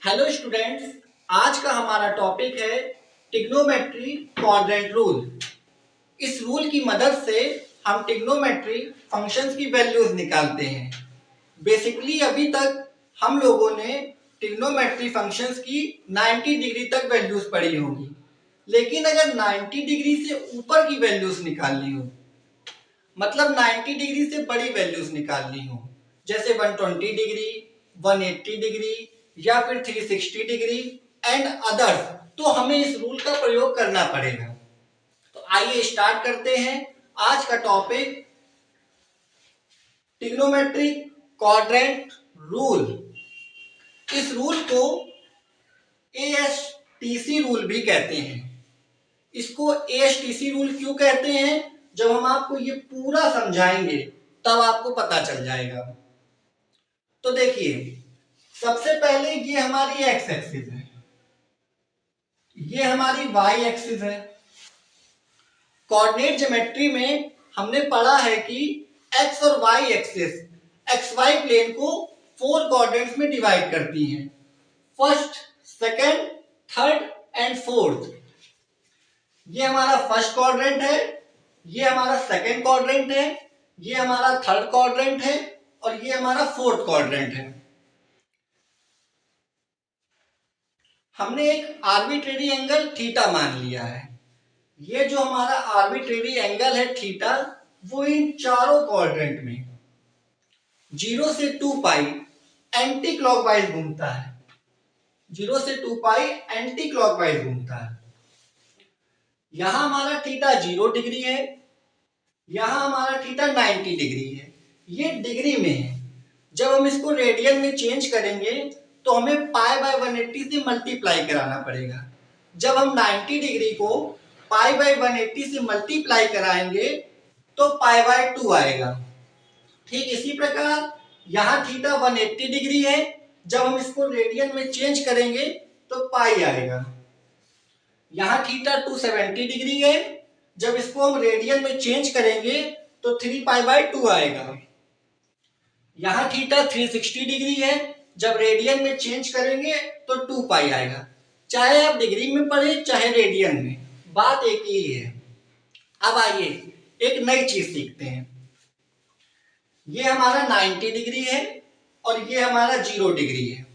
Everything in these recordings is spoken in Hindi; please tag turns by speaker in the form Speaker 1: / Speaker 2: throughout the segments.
Speaker 1: हेलो स्टूडेंट्स, आज का हमारा टॉपिक है ट्रिग्नोमेट्री क्वाड्रेंट रूल। इस रूल की मदद से हम ट्रिग्नोमेट्री फंक्शंस की वैल्यूज निकालते हैं। बेसिकली अभी तक हम लोगों ने ट्रिग्नोमेट्री फंक्शंस की 90 डिग्री तक वैल्यूज पढ़ी होंगी, लेकिन अगर 90 डिग्री से ऊपर की वैल्यूज निकालनी हो, मतलब 90 डिग्री से बड़ी वैल्यूज निकालनी हो, जैसे 120 डिग्री, 180 डिग्री या फिर 360 डिग्री एंड अदर्स, तो हमें इस रूल का प्रयोग करना पड़ेगा। तो आइए स्टार्ट करते हैं आज का टॉपिक, ट्रिग्नोमेट्रिक क्वाड्रेंट रूल। इस रूल को एएसटीसी रूल भी कहते हैं। इसको एएसटीसी रूल क्यों कहते हैं, जब हम आपको ये पूरा समझाएंगे तब आपको पता चल जाएगा। तो देखिए, सबसे पहले ये हमारी एक्स एक्सिस है, ये हमारी वाई एक्सिस है। कोऑर्डिनेट ज्योमेट्री में हमने पढ़ा है कि एक्स और Y axis X Y plane को 4 कोऑर्डिनेट्स में डिवाइड करती हैं, first, second, third and fourth. ये हमारा फर्स्ट क्वाड्रेंट है, ये हमारा सेकंड क्वाड्रेंट है, ये हमारा थर्ड क्वाड्रेंट है और ये हमारा फोर्थ क्वाड्रेंट है। हमने एक आर्बिट्रेरी एंगल थीटा मान लिया है। ये जो हमारा आर्बिट्रेरी एंगल है थीटा, वो इन चारों क्वाड्रेंट में 0 से 2 पाई एंटी क्लॉकवाइज घूमता है। 0 से 2 पाई एंटी क्लॉकवाइज घूमता है। यहां हमारा थीटा 0 डिग्री है, यहां हमारा थीटा 90 डिग्री है। ये डिग्री में है। जब हम इसको रेडियन में चेंज करेंगे तो हमें पाई बाय 180 से मल्टीप्लाई कराना पड़ेगा। जब हम 90 डिग्री को पाई बाय 180 से मल्टीप्लाई कराएंगे तो पाई बाय 2 आएगा। ठीक इसी प्रकार यहाँ थीटा 180 डिग्री है, जब हम इसको रेडियन में चेंज करेंगे तो पाई आएगा। यहाँ थीटा 270 डिग्री है, जब इसको हम रेडियन में चेंज करेंगे तो 3 पाई बाय 2 आएगा। यहाँ थीटा 360 डिग्री है, जब रेडियन में चेंज करेंगे तो 2 पाई आएगा। चाहे आप डिग्री में पढ़े चाहे रेडियन में, बात एक ही है। अब आइए एक नई चीज सीखते हैं। ये हमारा 90 डिग्री है और ये हमारा 0 डिग्री है।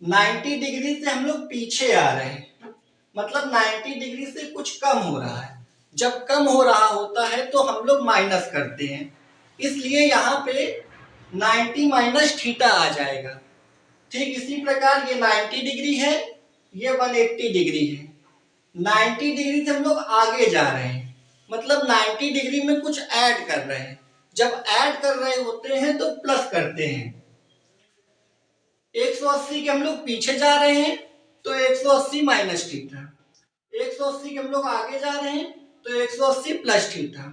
Speaker 1: 90 डिग्री से हम लोग पीछे आ रहे हैं, मतलब 90 डिग्री से कुछ कम हो रहा है। जब कम हो रहा होता है तो हम लोग माइनस करते हैं, इसलिए यहाँ पे 90 माइनस थीटा आ जाएगा। ठीक इसी प्रकार ये 90 डिग्री है, ये 180 डिग्री है। 90 डिग्री से हम लोग आगे जा रहे हैं, मतलब 90 डिग्री में कुछ ऐड कर रहे हैं। जब ऐड कर रहे होते हैं तो प्लस करते हैं। 180 के हम लोग पीछे जा रहे हैं तो 180 माइनस थीटा, 180 के हम लोग आगे जा रहे हैं तो 180 प्लस थीटा,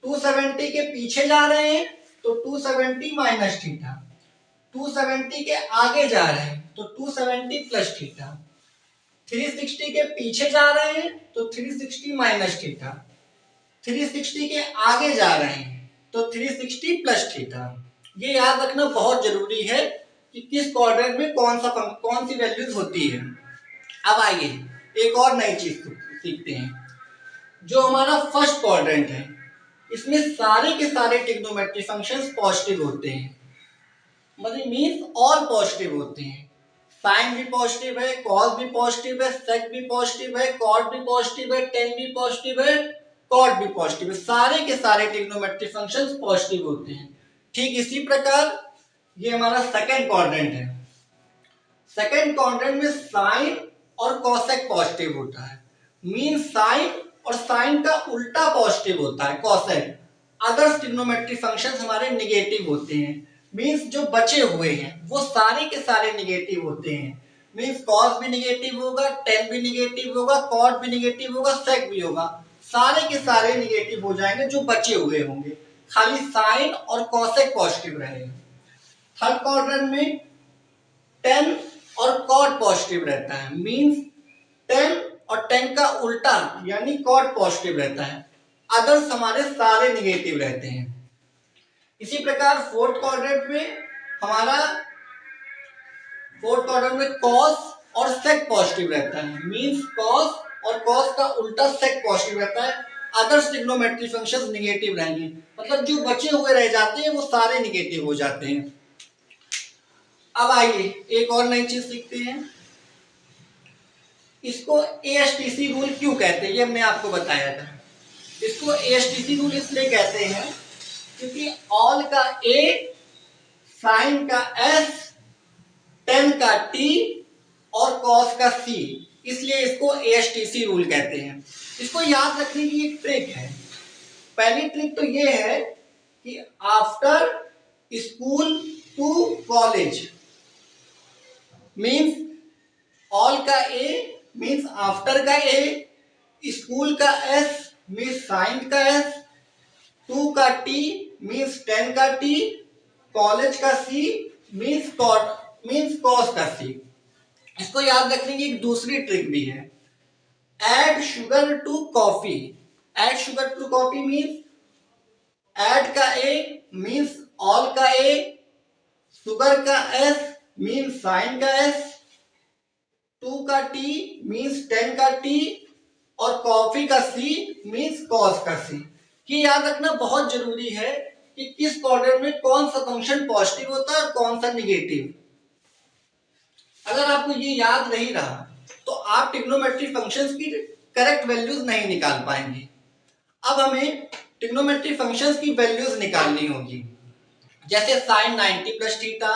Speaker 1: 270 के पीछे जा रहे हैं तो 270 माइनस थीटा, 270 के आगे जा रहे हैं तो 270 प्लस थीटा, 360 के पीछे जा रहे हैं तो 360 माइनस थीटा, 360 के आगे जा रहे हैं तो 360 प्लस थीटा। ये याद रखना बहुत जरूरी है कि किस क्वाड्रेंट में कौन सी वैल्यूज होती है। अब आइए एक और नई चीज सीखते हैं। जो हमारा फर्स्ट क्वाड्रेंट है, इसमें सारे के सारे ट्रिग्नोमेट्री फंक्शंस पॉजिटिव होते हैं, मतलब मींस ऑल पॉजिटिव होते हैं। साइन भी पॉजिटिव है, कॉस भी पॉजिटिव है, सेक भी पॉजिटिव है, कॉट भी पॉजिटिव है, टेन भी पॉजिटिव है, कॉट भी पॉजिटिव है। सारे के सारे ट्रिग्नोमेट्री फंक्शंस पॉजिटिव होते हैं। ठीक इसी प्रकार ये हमारा सेकंड क्वाड्रेंट है। सेकंड क्वाड्रेंट में साइन और कॉसेक पॉजिटिव होता है, मीन साइन और साइन का उल्टा पॉजिटिव होता है कॉसेक। अदर्स ट्रिग्नोमेट्री फंक्शंस हमारे नेगेटिव होते हैं, मींस जो बचे हुए हैं वो सारे के सारे नेगेटिव होते हैं। मींस कॉस भी नेगेटिव होगा, टेन भी नेगेटिव होगा, कॉट भी नेगेटिव होगा, सेक भी होगा। सारे के सारे नेगेटिव हो जाएंगे जो बचे हुए होंगे, खाली साइन और कॉसेक पॉजिटिव रहेगा। थर्ड क्वाड्रेंट में टेन और कॉट पॉजिटिव रहता है, मींस टेन और टेन का उल्टा यानी कॉट पॉजिटिव रहता है। अदर्स हमारे सारे नेगेटिव रहते हैं। इसी प्रकार फोर्थ क्वाड्रेंट में हमारा फोर्थ क्वाड्रेंट में कॉस और सेक पॉजिटिव रहता है, मींस कॉस और कॉस का उल्टा सेक पॉजिटिव रहता है। अदर्स ट्रिग्नोमेट्री फंक्शंस निगेटिव रहेंगे, मतलब जो बचे हुए रह जाते हैं वो सारे निगेटिव हो जाते हैं। अब आइए एक और नई चीज सीखते हैं। इसको एएसटीसी रूल क्यों कहते हैं, ये हमने आपको बताया था। इसको एएसटीसी रूल इसलिए कहते हैं क्योंकि ऑल का ए, साइन का एस, टेन का टी और कॉस का सी, इसलिए इसको एएसटीसी रूल कहते हैं। इसको याद रखने की एक ट्रिक है। पहली ट्रिक तो ये है कि after school to college means all का ए मीन्स आफ्टर का ए, स्कूल का एस मीन्स साइन का एस, टू का टी मीन्स टेन का टी, कॉलेज का सी मीन्स कॉस का सी। इसको याद रखने की एक दूसरी ट्रिक भी है, add sugar to coffee. Add sugar to coffee means add का ए मीन्स ऑल का ए, शुगर का एस मीन्स साइन का एस, टू का टी मीन्स टेन का टी और कॉफी का सी मीन्स कॉस का सी। ये याद रखना बहुत जरूरी है कि किस क्वाड्रेंट में कौन सा फंक्शन पॉजिटिव होता है और कौन सा निगेटिव। अगर आपको ये याद नहीं रहा तो आप ट्रिग्नोमेट्री फंक्शंस की करेक्ट वैल्यूज नहीं निकाल पाएंगे। अब हमें ट्रिग्नोमेट्री फंक्शंस की वैल्यूज निकालनी होगी, जैसे sine 90 plus theta,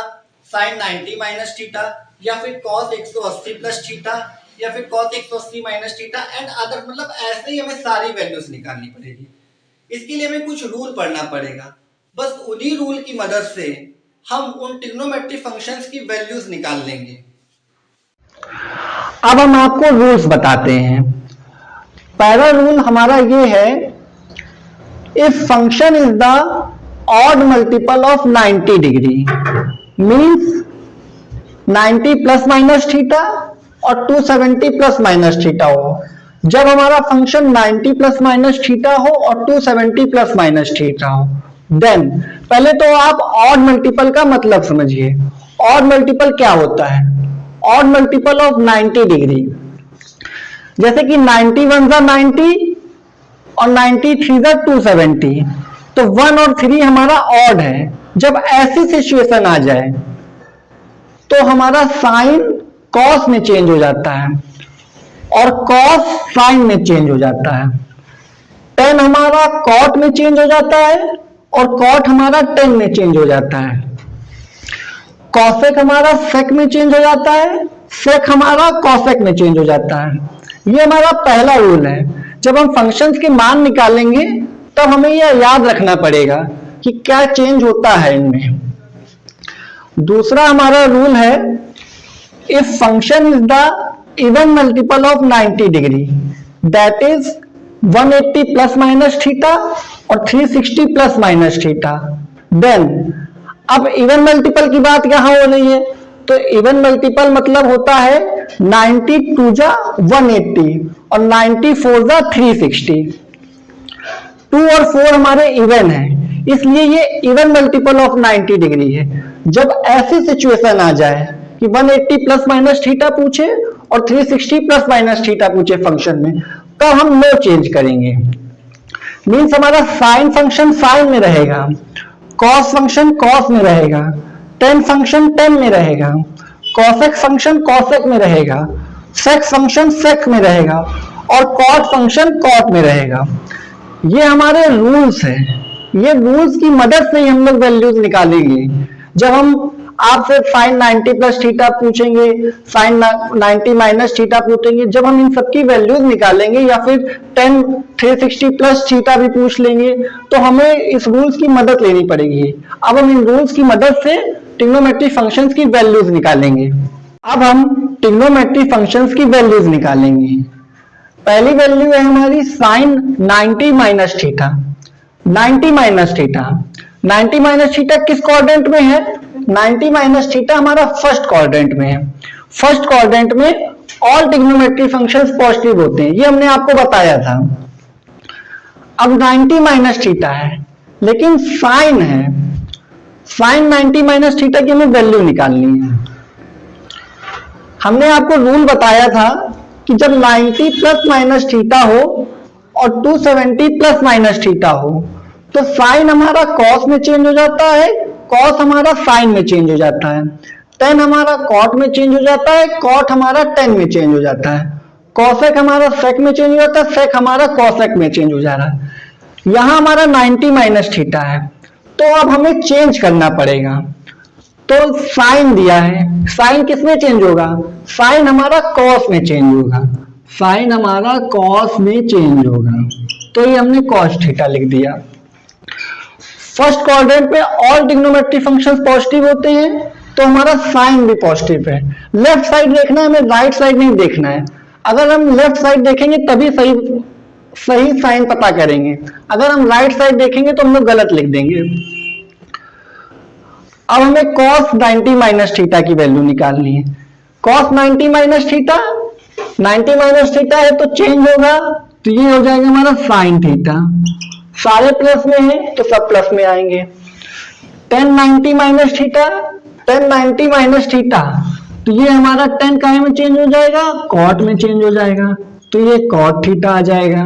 Speaker 1: sine 90 minus theta, या फिर कॉस 180 प्लस थीटा, या फिर cos 180 minus theta and other, मतलब ऐसे ही हमें सारी वैल्यूज निकालनी पड़ेगी। इसके लिए हमें कुछ रूल पढ़ना पड़ेगा, बस उन्हीं रूल की मदद से हम उन ट्रिग्नोमेट्री फंक्शंस की वैल्यूज निकाल लेंगे।
Speaker 2: अब हम आपको रूल्स बताते हैं। पहला रूल हमारा ये है, if function is the odd multiple of 90 degree means 90 plus minus theta और 270 प्लस माइनस थीटा हो। जब हमारा फंक्शन 90 प्लस माइनस थीटा हो और 270 प्लस माइनस थीटा हो, देन पहले तो आप ऑड मल्टीपल का मतलब समझिए। ऑड मल्टीपल क्या होता है? ऑड मल्टीपल ऑफ 90 डिग्री, जैसे कि 91 जा 90 और 93 जा 270, तो 1 और 3 हमारा ऑड है। जब ऐसी सिचुएशन आ जाए तो हमारा साइन कॉस में चेंज हो जाता है और कॉस साइन में चेंज हो जाता है। 10 हमारा कॉट में चेंज हो जाता है और कॉट हमारा 10 में चेंज हो जाता है। कॉसेक हमारा सेक में चेंज हो जाता है, सेक हमारा कॉसेक में चेंज हो जाता है। ये हमारा पहला रूल है। जब हम फंक्शंस के मान निकालेंगे तब हमें यह याद रखना पड़ेगा कि क्या चेंज होता है इनमें। दूसरा हमारा रूल है, if function is the even multiple of 90 degree that is 180 plus minus theta और 360 प्लस माइनस थीटा, देन अब इवन मल्टीपल की बात यहां हो रही है, तो इवन मल्टीपल मतलब होता है 92 जा 180 और 94 जा 360। 2 और 4 हमारे इवन है, इसलिए ये इवन मल्टीपल ऑफ 90 डिग्री है। जब ऐसी सिचुएशन आ जाए कि 180 प्लस माइनस थीटा पूछे और 360 प्लस माइनस थीटा पूछे फंक्शन में, तब हम नो चेंज करेंगे। मीन्स हमारा साइन फंक्शन साइन में रहेगा, कॉस फंक्शन कॉस में रहेगा, टेन फंक्शन टेन में रहेगा, कॉसेक फंक्शन कॉसेक में रहेगा, सेक फंक्शन सेक में रहेगा और कॉट फंक्शन कॉट में रहेगा। ये हमारे रूल्स हैं। ये रूल्स की मदद से ही हम लोग वैल्यूज निकालेंगे। जब हम आपसे साइन 90 प्लस थीटा पूछेंगे, साइन 90 माइनस थीटा पूछेंगे, जब हम इन सबकी वैल्यूज निकालेंगे या फिर 10 360 प्लस थीटा भी पूछ लेंगे, तो हमें इस रूल्स की मदद लेनी पड़ेगी। अब हम इन रूल्स की मदद से ट्रिग्नोमेट्री फंक्शंस की वैल्यूज निकालेंगे। अब हम ट्रिग्नोमेट्री फंक्शंस की वैल्यूज निकालेंगे। पहली वैल्यू है हमारी sine 90 minus theta. 90 minus theta, 90 minus theta किस क्वाड्रेंट में है? 90 माइनस थीटा हमारा फर्स्ट क्वाड्रेंट में है। फर्स्ट क्वाड्रेंट में ऑल ट्रिग्नोमेट्री फंक्शंस पॉजिटिव होते हैं, ये हमने आपको बताया था। अब 90 माइनस थीटा है लेकिन साइन है, साइन 90 माइनस थीटा की हमें वैल्यू निकालनी है। हमने आपको रूल बताया था कि जब 90 प्लस माइनस थीटा हो और 270 प्लस माइनस थीटा हो तो साइन हमारा कॉस में चेंज हो जाता है, कॉस हमारा साइन में चेंज हो जाता है, टेन हमारा कॉट में चेंज हो जाता है, कॉट हमारा टेन में चेंज हो जाता है, कॉसेक हमारा सेक में चेंज हो जाता है, सेक हमारा कॉसेक में चेंज हो जा रहा है। यहां हमारा 90 माइनस थीटा है तो अब हमें चेंज करना पड़ेगा। तो साइन दिया है, साइन किस में चेंज होगा? साइन हमारा कॉस में चेंज होगा, साइन हमारा कॉस में चेंज होगा, तो ये हमने कॉस थीटा लिख दिया। फर्स्ट क्वाड्रेंट में ऑल ट्रिग्नोमेट्रिक फंक्शंस पॉजिटिव होते हैं तो हमारा साइन भी पॉजिटिव है। लेफ्ट साइड देखना है, हमें राइट साइड नहीं देखना है। अगर हम लेफ्ट साइड देखेंगे तभी सही साइन पता करेंगे, अगर हम राइट साइड देखेंगे तो हम लोग गलत लिख देंगे। अब हमें cos 90 माइनस थीटा की वैल्यू निकालनी है। cos 90 minus theta, 90 minus theta है तो चेंज होगा, तो ये हो जाएगा हमारा साइन थीटा। सारे प्लस में है तो सब प्लस में आएंगे। 10 90 माइनस थीटा, 10 90 माइनस थीटा, तो ये हमारा 10 काहे में चेंज हो जाएगा? कॉट में चेंज हो जाएगा, तो ये कॉट थीटा आ जाएगा।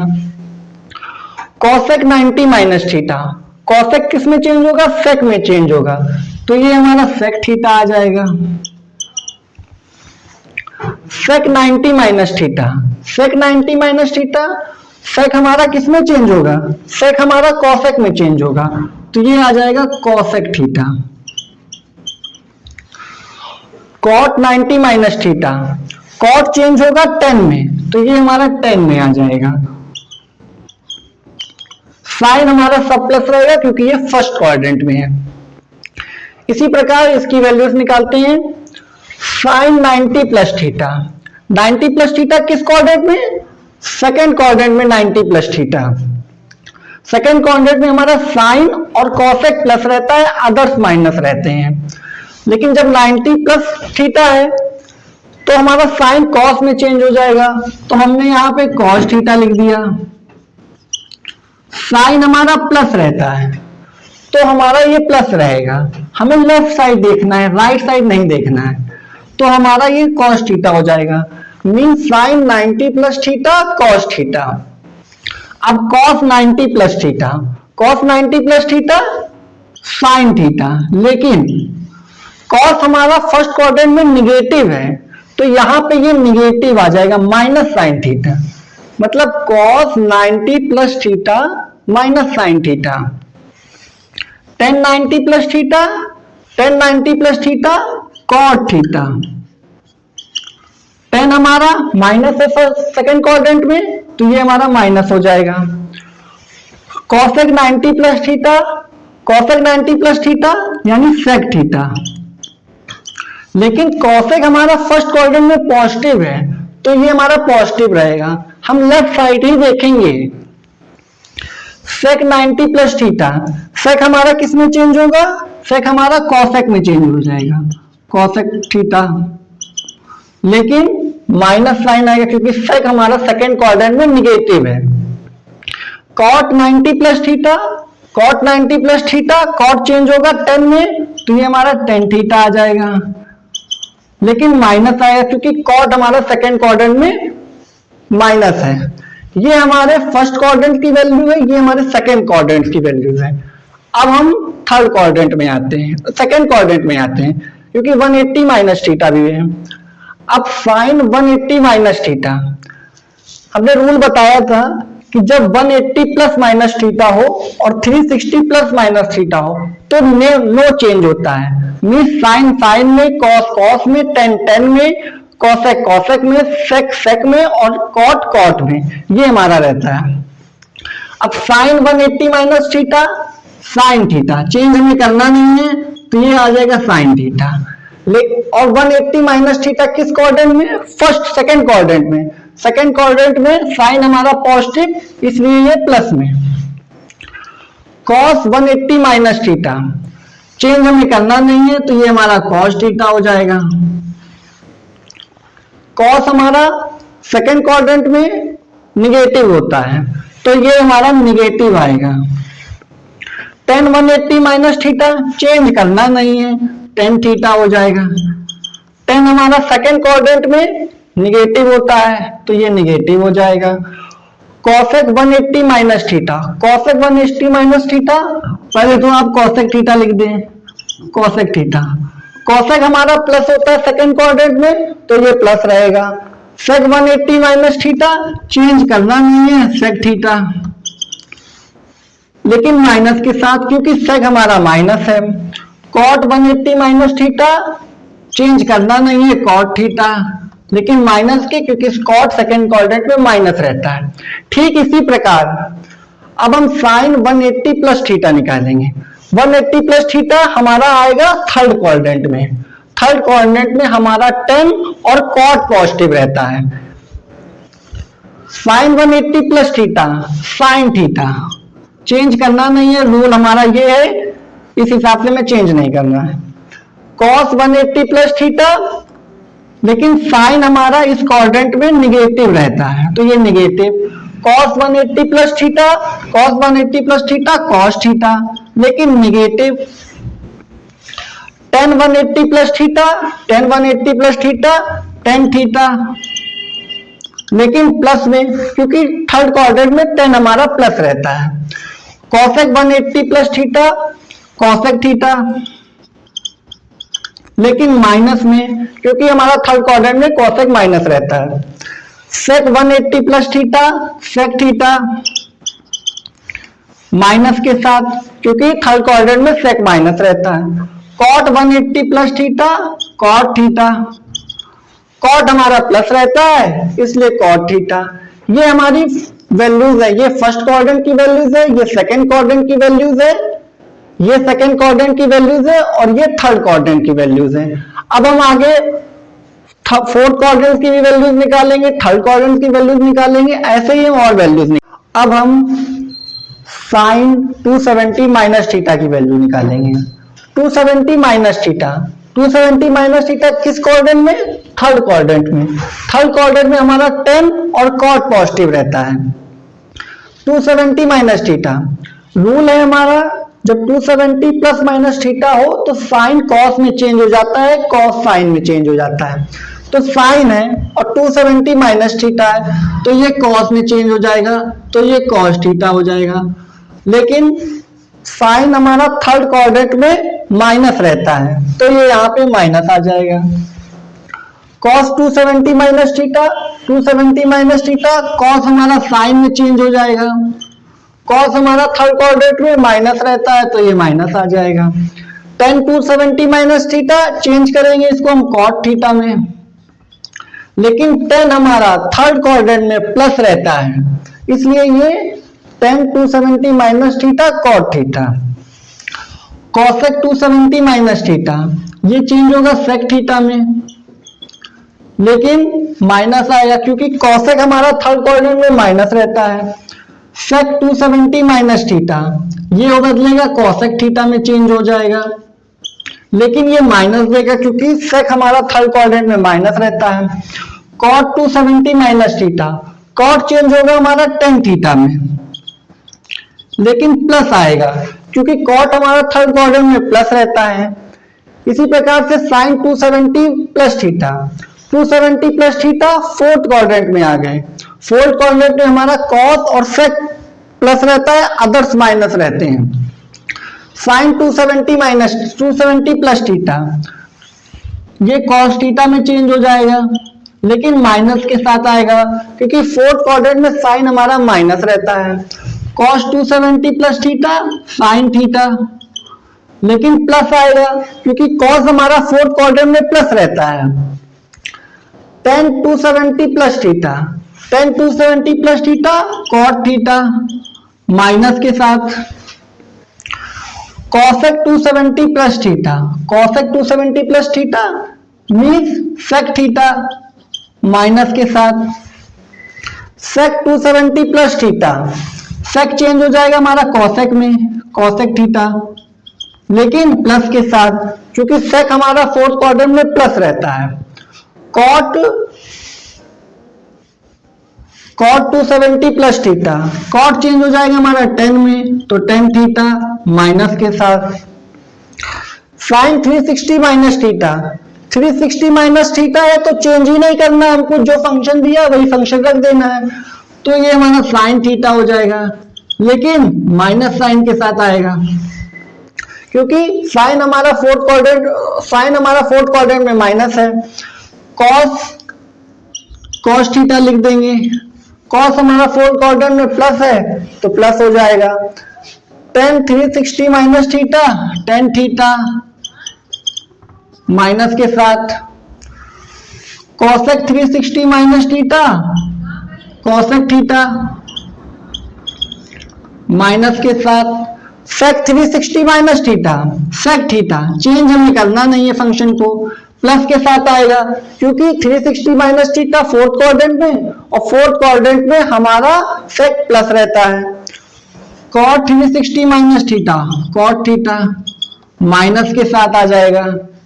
Speaker 2: cosec 90 माइनस थीटा, cosec किस में चेंज होगा? sec में चेंज होगा, तो ये हमारा sec थीटा आ जाएगा। sec 90 minus theta, sec 90 minus theta, sec हमारा किस में चेंज होगा? sec हमारा cosec में चेंज होगा, तो ये आ जाएगा cosec theta. cot 90 minus theta, cot change होगा 10 में, तो ये हमारा 10 में आ जाएगा। साइन हमारा सब प्लस रहेगा क्योंकि ये फर्स्ट क्वाड्रेंट में है। इसी प्रकार इसकी वैल्यूज निकालते हैं। Sine 90 plus theta, 90 plus theta किस क्वाड्रेंट में? सेकेंड क्वाड्रेंट में 90 प्लस थीटा। सेकेंड क्वाड्रेंट में हमारा साइन और कॉसेक प्लस रहता है, अदर्स माइनस रहते हैं। लेकिन जब 90 प्लस थीटा है तो हमारा साइन कॉस में चेंज हो जाएगा, तो हमने यहाँ पे कॉस थीटा लिख दिया। साइन हमारा प्लस रहता है तो हमारा ये प्लस रहेगा, हमें लेफ्ट साइड देखना है, राइट साइड नहीं देखना है, तो हमारा ये कॉस थीटा हो जाएगा। Mean sine 90 plus theta cos theta. अब cos 90 plus theta, cos 90 plus theta sine theta, लेकिन कॉस हमारा फर्स्ट क्वाड्रेंट में निगेटिव है तो यहां पे ये निगेटिव आ जाएगा, माइनस साइन थीटा। मतलब cos 90 plus theta minus sine theta. 10 90 plus theta, 10 90 plus theta cot theta. 10 हमारा माइनस है सेकेंड क्वाड्रेंट में, तो ये हमारा माइनस हो जाएगा। Cosec 90 plus theta, cosec 90 plus theta यानी सेक थीटा। लेकिन कॉसेक हमारा फर्स्ट क्वाड्रेंट में पॉजिटिव है तो ये हमारा पॉजिटिव रहेगा, हम लेफ्ट साइड ही देखेंगे। सेक 90 प्लस थीटा, सेक हमारा किस में चेंज होगा? सेक हमारा कॉसेक में चेंज हो जाएगा, कॉसेक थीटा। लेकिन माइनस साइन आएगा क्योंकि सेक हमारा सेकेंड क्वाड्रेंट में निगेटिव है। Cot 90 plus theta, cot 90 plus theta, cot change होगा 10 में, तो ये हमारा 10 थीटा आ जाएगा। लेकिन माइनस आएगा क्योंकि कॉट हमारा सेकेंड क्वाड्रेंट में माइनस है। ये हमारे फर्स्ट क्वाड्रेंट की वैल्यू है, ये हमारे सेकेंड क्वाड्रेंट की वैल्यू है। अब हम थर्ड क्वाड्रेंट में आते हैं, सेकेंड क्वाड्रेंट में आते हैं क्योंकि 180 माइनस थीटा भी है। अब साइन 180 माइनस थीटा, हमने रूल बताया था कि जब 180 प्लस माइनस थीटा हो और 360 प्लस माइनस थीटा हो तो नो चेंज होता है। मीन साइन साइन में, कॉस कॉस में, टेन टेन में, कॉसेक कॉसेक में, सेक सेक में और कॉट कॉट में, ये हमारा रहता है। अब sine 180 minus theta sine theta, change हमें करना नहीं है तो ये आ जाएगा साइन थीटा। और 180 माइनस थीटा किस क्वाड्रेंट में? फर्स्ट सेकेंड क्वाड्रेंट में। सेकेंड क्वाड्रेंट में साइन हमारा पॉजिटिव इसलिए ये प्लस में। कॉस 180 माइनस थीटा, चेंज हमें करना नहीं है तो ये हमारा कॉस थीटा हो जाएगा। कॉस हमारा सेकेंड क्वाड्रेंट में निगेटिव होता है तो ये हमारा निगेटिव आएगा। 10 180 माइनस थीटा, चेंज करना नहीं है, 10 थीटा हो जाएगा। 10 हमारा सेकंड क्वाड्रेंट में निगेटिव होता है तो ये निगेटिव हो जाएगा। Cosec 180 minus theta, cosec 180 minus theta, पहले तो आप कॉसेक थीटा लिख दें, कॉसेक थीटा। कॉसेक हमारा प्लस होता है सेकंड क्वाड्रेंट में तो ये प्लस रहेगा। सेक 180 माइनस थीटा चेंज करना नहीं है, सेक थीटा, लेकिन माइनस के साथ, क्योंकि सेक हमारा माइनस है। कॉट 180 माइनस थीटा चेंज करना नहीं है, कॉट थीटा, लेकिन माइनस के, क्योंकि कॉट सेकंड क्वाड्रेंट में माइनस रहता है। ठीक इसी प्रकार अब हम साइन 180 प्लस थीटा निकालेंगे। 180 प्लस थीटा हमारा आएगा थर्ड क्वाड्रेंट में। थर्ड क्वाड्रेंट में हमारा tan और cot पॉजिटिव रहता है। Sine 180 plus theta, sine theta, change करना नहीं है, रूल हमारा ये है, इस हिसाब से मैं चेंज नहीं करना है। cos 180 प्लस थीटा, लेकिन साइन हमारा इस क्वाड्रेंट में निगेटिव रहता है तो ये negative. cos 180 plus theta, cos 180 plus theta, cos theta, लेकिन negative. tan 180 plus theta, tan 180 plus theta, tan theta, लेकिन प्लस में, क्योंकि थर्ड क्वाड्रेंट में tan हमारा प्लस रहता है। cosec 180 plus theta, cosec theta, लेकिन माइनस में, क्योंकि हमारा थर्ड क्वाड्रेंट में cosec माइनस रहता है। sec 180 plus theta, sec theta, minus के साथ, क्योंकि थर्ड क्वाड्रेंट में sec माइनस रहता है। cot 180 plus theta, cot theta, cot हमारा प्लस रहता है इसलिए cot थीटा। ये हमारी वैल्यूज है, ये फर्स्ट क्वाड्रेंट की वैल्यूज है, ये सेकंड क्वाड्रेंट की वैल्यूज है, ये सेकंड क्वाड्रेंट की वैल्यूज है और ये थर्ड क्वाड्रेंट की वैल्यूज है। अब हम आगे फोर्थ क्वाड्रेंट की भी वैल्यूज निकालेंगे, थर्ड क्वाड्रेंट की वैल्यूज निकालेंगे, ऐसे ही हम और वैल्यूज निकालेंगे। अब हम साइन 270 माइनस थीटा की वैल्यू निकालेंगे। 270 माइनस थीटा, 270 माइनस थीटा किस क्वाड्रेंट में? थर्ड क्वाड्रेंट में। थर्ड क्वाड्रेंट में हमारा tan और cot पॉजिटिव रहता है। 270 माइनस थीटा, रूल है हमारा, जब 270 प्लस माइनस थीटा हो तो साइन कॉस में चेंज हो जाता है, कॉस साइन में चेंज हो जाता है। तो साइन है और 270 माइनस थीटा है तो ये कॉस में चेंज हो जाएगा तो ये कॉस थीटा हो जाएगा, लेकिन साइन हमारा थर्ड क्वाड्रेंट में माइनस रहता है तो ये यहाँ पे माइनस आ जाएगा। cos 270 minus theta, 270 minus theta, cos हमारा साइन में चेंज हो जाएगा। cos हमारा थर्ड क्वाड्रेंट में माइनस रहता है तो ये माइनस आ जाएगा। tan 270 माइनस थीटा, चेंज करेंगे इसको हम cot थीटा में, लेकिन tan हमारा थर्ड क्वाड्रेंट में प्लस रहता है इसलिए ये tan 270 minus theta, cot theta. cosec 270 minus theta, ये चेंज होगा sec थीटा में, लेकिन माइनस आएगा क्योंकि cosec हमारा थर्ड क्वाड्रेंट में माइनस रहता है। sec 270 माइनस थीटा, ये बदलेगा cosec थीटा में चेंज हो जाएगा, लेकिन ये माइनस देगा क्योंकि sec हमारा थर्ड क्वाड्रेंट में माइनस रहता है। cot 270 minus theta, cot change होगा हमारा tan थीटा में, लेकिन प्लस आएगा क्योंकि cot हमारा थर्ड क्वाड्रेंट में प्लस रहता है। इसी प्रकार से sin 270 plus theta, 270 plus theta fourth quadrant में आ गए। फोर्थ क्वाड्रेंट में हमारा cos और sec प्लस रहता है, अदर्स माइनस रहते हैं। sin 270 माइनस 270 प्लस थीटा, ये cos थीटा में चेंज हो जाएगा, लेकिन माइनस के साथ आएगा क्योंकि फोर्थ क्वाड्रेंट में साइन हमारा माइनस रहता है। cos 270 plus theta, sine theta, लेकिन प्लस आएगा क्योंकि cos हमारा फोर्थ क्वाड्रेंट में प्लस रहता है। tan 270 plus theta, tan 270 plus theta, cot theta, minus के साथ। cosec 270 plus theta, cosec 270 plus theta means sec theta, minus के साथ। sec 270 plus theta, sec change हो जाएगा हमारा cosec में, cosec थीटा, लेकिन प्लस के साथ क्योंकि sec हमारा फोर्थ क्वाड्रेंट में प्लस रहता है। cot 270 plus theta, cot change हो जाएगा हमारा tan में तो tan थीटा माइनस के साथ। sin 360 minus theta, 360 minus theta है तो चेंज ही नहीं करना है हमको, जो फंक्शन दिया है वही फंक्शन रख देना है। तो ये हमारा साइन थीटा हो जाएगा, लेकिन माइनस साइन के साथ आएगा, क्योंकि साइन हमारा फोर्थ क्वाड्रेंट में माइनस है। कॉस थीटा लिख देंगे, कॉस हमारा फोर्थ क्वाड्रेंट में प्लस है तो प्लस हो जाएगा। tan 360 minus theta, tan theta minus के साथ, cosec 360 minus theta, cosec theta minus के साथ, sec 360 minus theta, sec theta change हमें करना नहीं है फंक्शन को, प्लस के साथ आएगा, क्योंकि 360 माइनस थीटा फोर्थ क्वाड्रेंट में और फोर्थ क्वाड्रेंट में हमारा sec प्लस रहता है। cot 360 minus theta, cot theta minus के साथ आ जाएगा,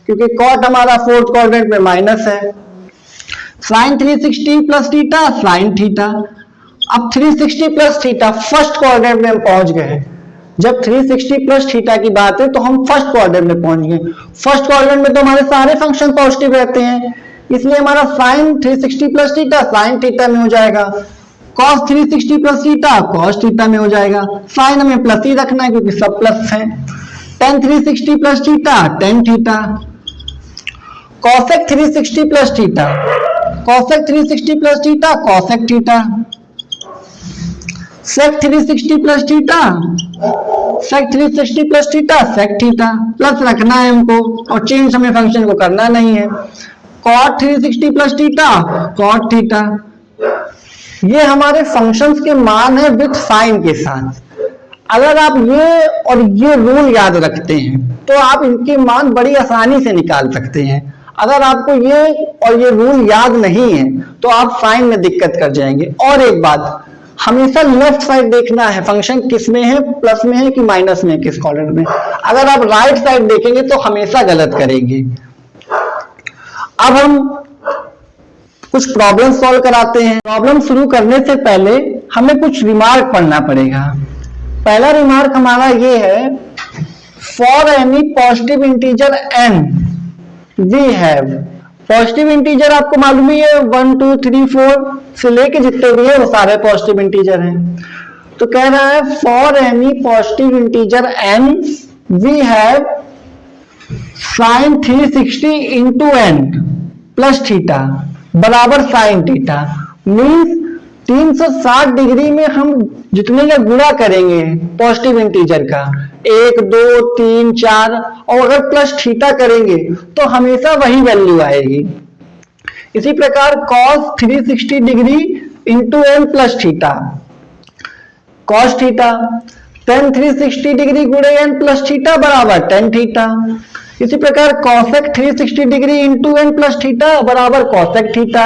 Speaker 2: क्योंकि cot हमारा फोर्थ क्वाड्रेंट में माइनस है। sin 360 plus theta, sin theta. अब 360 प्लस थीटा फर्स्ट क्वाड्रेंट में हम पहुंच गए। जब 360 प्लस थीटा की बात है तो हम फर्स्ट क्वाड्रेंट में पहुंच गए। फर्स्ट क्वाड्रेंट में तो हमारे सारे फंक्शन पॉजिटिव रहते हैं, इसलिए हमारा sin 360 plus theta sin theta में हो जाएगा, cos 360 plus theta cos theta में हो जाएगा। sin हमें प्लस ही रखना है क्योंकि सब प्लस है। tan 360 plus theta tan theta, cosec 360 plus theta, cosec 360 plus theta cosec theta, sec 360 plus theta, sec 360 plus theta sec theta, plus रखना है हमको और चेंज हमें फंक्शन को करना नहीं है। cot 360 plus theta cot theta, ये हमारे फंक्शंस के मान है विथ साइन के साथ। अगर आप ये और ये रूल याद रखते हैं तो आप इनके मान बड़ी आसानी से निकाल सकते हैं। अगर आपको ये और ये रूल याद नहीं है तो आप साइन में दिक्कत कर जाएंगे। और एक बात, हमेशा लेफ्ट साइड देखना है फंक्शन किस में है, प्लस में है कि माइनस में, किस क्वाड्रेंट में। अगर आप राइट साइड देखेंगे तो हमेशा गलत करेंगे। अब हम कुछ प्रॉब्लम सॉल्व कराते हैं। प्रॉब्लम शुरू करने से पहले हमें कुछ रिमार्क पढ़ना पड़ेगा। पहला रिमार्क हमारा ये है, for any positive integer n we have, positive integer आपको मालूम ही है 1 2 3 4 से लेके जितने भी है वो सारे पॉजिटिव इंटीजर हैं। तो कह रहा है for any positive integer n we have sin 360 into n plus theta बराबर sin थीटा। मीन्स 360 डिग्री में हम जितने का गुणा करेंगे पॉजिटिव इंटीजर का, 1 2 3 4, और अगर प्लस थीटा करेंगे तो हमेशा वही वैल्यू आएगी। इसी प्रकार cos 360 degree into n plus theta cos theta, tan 360 degree गुणे n प्लस थीटा बराबर tan थीटा। इसी प्रकार cosec 360 degree into n plus theta बराबर cosec theta,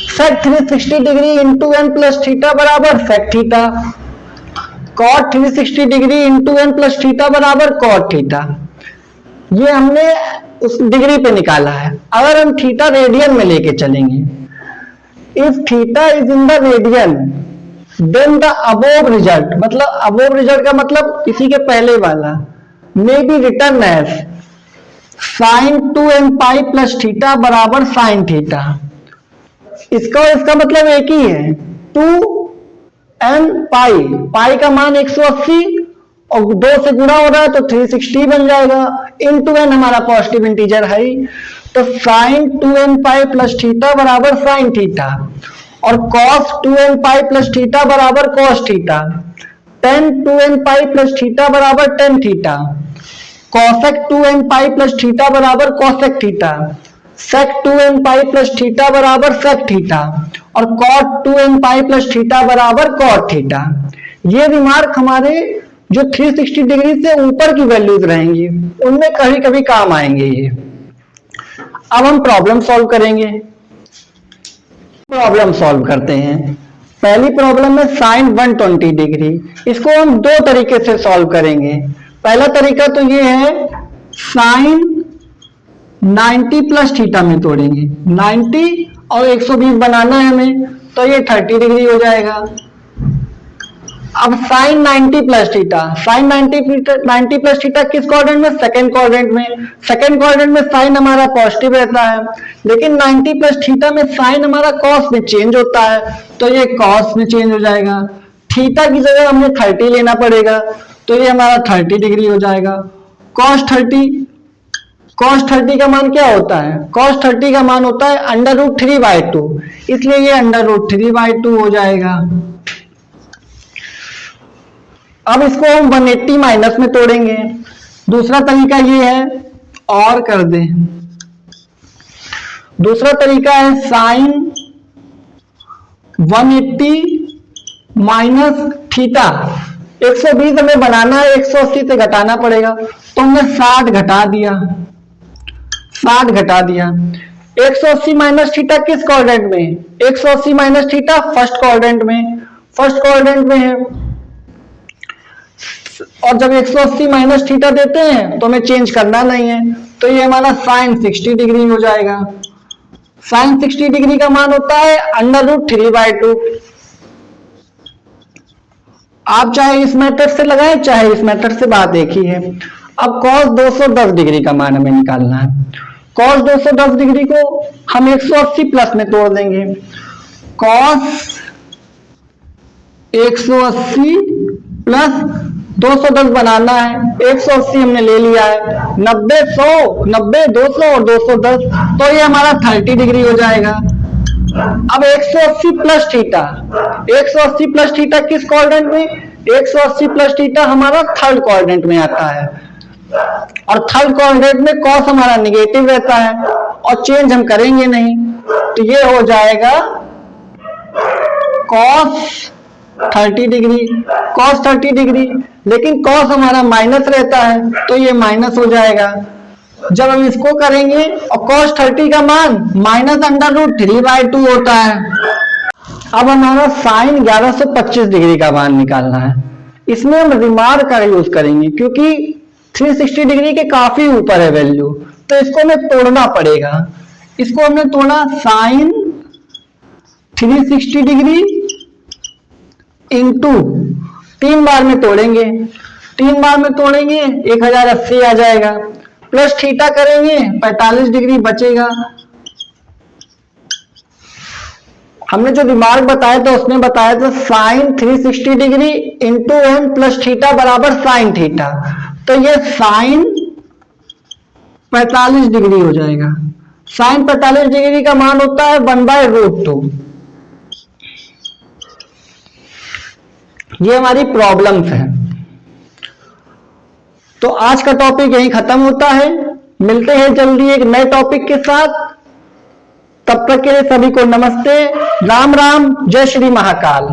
Speaker 2: sec 360 degree into n plus theta बराबर sec theta, cot 360 degree into n plus theta बराबर cot थीटा। ये हमने उस डिग्री पे निकाला है। अगर हम थीटा रेडियन में लेके चलेंगे, if theta is in the radian then the above result, मतलब अबोव रिजल्ट का मतलब इसी के पहले वाला, may be return as sin 2n pi plus theta बराबर sin थीटा। इसका और इसका मतलब एक ही है, 2n पाई, पाई का मान 180 और 2 से गुणा हो रहा है तो 360 बन जाएगा, इंटू n हमारा पॉजिटिव इंटीजर है, तो sin 2n pi plus theta बराबर sin थीटा, और cos 2n pi plus theta बराबर cos theta, tan 2n pi plus theta बराबर tan theta, cosec 2n pi plus theta बराबर cosec theta, sec 2n pi plus theta बराबर sec थीटा, और cot 2n pi plus theta बराबर cot थीटा। ये रिमार्क हमारे जो 360 डिग्री से ऊपर की वैल्यूज रहेंगी उनमें कभी कभी काम आएंगे ये। अब हम प्रॉब्लम सॉल्व करेंगे। प्रॉब्लम सॉल्व करते हैं। पहली प्रॉब्लम है sin 120 डिग्री। इसको हम दो तरीके से सॉल्व करेंगे। पहला तरीका तो ये है, sin 90 प्लस थीटा में तोड़ेंगे, 90 और 120 बनाना है हमें, तो ये 30 डिग्री हो जाएगा। अब sine 90 plus theta, sine 90 plus theta किस क्वाड्रेंट में? सेकंड क्वाड्रेंट में। सेकंड क्वाड्रेंट में साइन हमारा पॉजिटिव रहता है, लेकिन 90 प्लस थीटा में साइन हमारा कॉस में चेंज होता है, तो ये कॉस में चेंज हो जाएगा। थीटा की जगह हमें 30 लेना पड़ेगा, तो ये हमारा 30 डिग्री हो जाएगा। कॉस 30 का मान क्या होता है? कॉस 30 का मान होता है √3/2, इसलिए ये √3/2 हो जाएगा। अब इसको हम 180 माइनस में तोड़ेंगे। दूसरा तरीका ये है, और कर दे। दूसरा तरीका है साइन 180 माइनस थीटा। 120 हमें बनाना है, 180 से घटाना पड़ेगा, तो हमने 60 घटा दिया। 60 घटा दिया। 180 माइनस थीटा किस क्वाड्रेंट में? 180 माइनस थीटा फर्स्ट क्वाड्रेंट में, फर्स्ट क्वाड्रेंट में है। और जब 180 माइनस थीटा देते हैं तो हमें चेंज करना नहीं है, तो ये हमारा साइन 60 डिग्री हो जाएगा। साइन 60 डिग्री का मान होता है √3/2। आप चाहे इस मेथड से लगाएं चाहे इस मेथड से, बात एक ही है। अब cos 210 डिग्री का मान हमें निकालना है। cos 210 डिग्री को हम 180 प्लस में तोड़ देंगे। cos 180 प्लस 210 बनाना है, 180 हमने ले लिया है, 90 100 90 200 और 210, तो ये हमारा 30 डिग्री हो जाएगा। अब 180 प्लस थीटा, 180 प्लस थीटा किस क्वाड्रेंट में? 180 प्लस थीटा हमारा थर्ड क्वाड्रेंट में आता है, और थर्ड क्वाड्रेंट में कॉस हमारा निगेटिव रहता है और चेंज हम करेंगे नहीं, तो ये हो जाएगा cos 30 डिग्री, cos 30 डिग्री। लेकिन cos हमारा माइनस रहता है, तो ये माइनस हो जाएगा। जब हम इसको करेंगे और cos 30 का मान -√3/2 होता है। अब हमारा साइन 1125 डिग्री का मान निकालना है। इसमें हम रिमार्क का यूज करेंगे, क्योंकि 360 डिग्री के काफी ऊपर है वैल्यू, तो इसको हमें तोड़ना पड़ेगा। इसको हमने तोड़ा साइन 360 डिग्री इंटू 3 बार में तोड़ेंगे, 3 बार में तोड़ेंगे 1080 आ जाएगा, प्लस थीटा करेंगे 45 डिग्री बचेगा। हमने जो रिमार्क बताया था उसमें बताया था sine 360 degree into n plus theta बराबर साइन थीटा, तो ये साइन 45 डिग्री हो जाएगा। साइन 45 डिग्री का मान होता है 1/√2। ये हमारी प्रॉब्लम्स है। तो आज का टॉपिक यहीं खत्म होता है। मिलते हैं जल्दी एक नए टॉपिक के साथ। तब तक के लिए सभी को नमस्ते, राम राम, जय श्री महाकाल।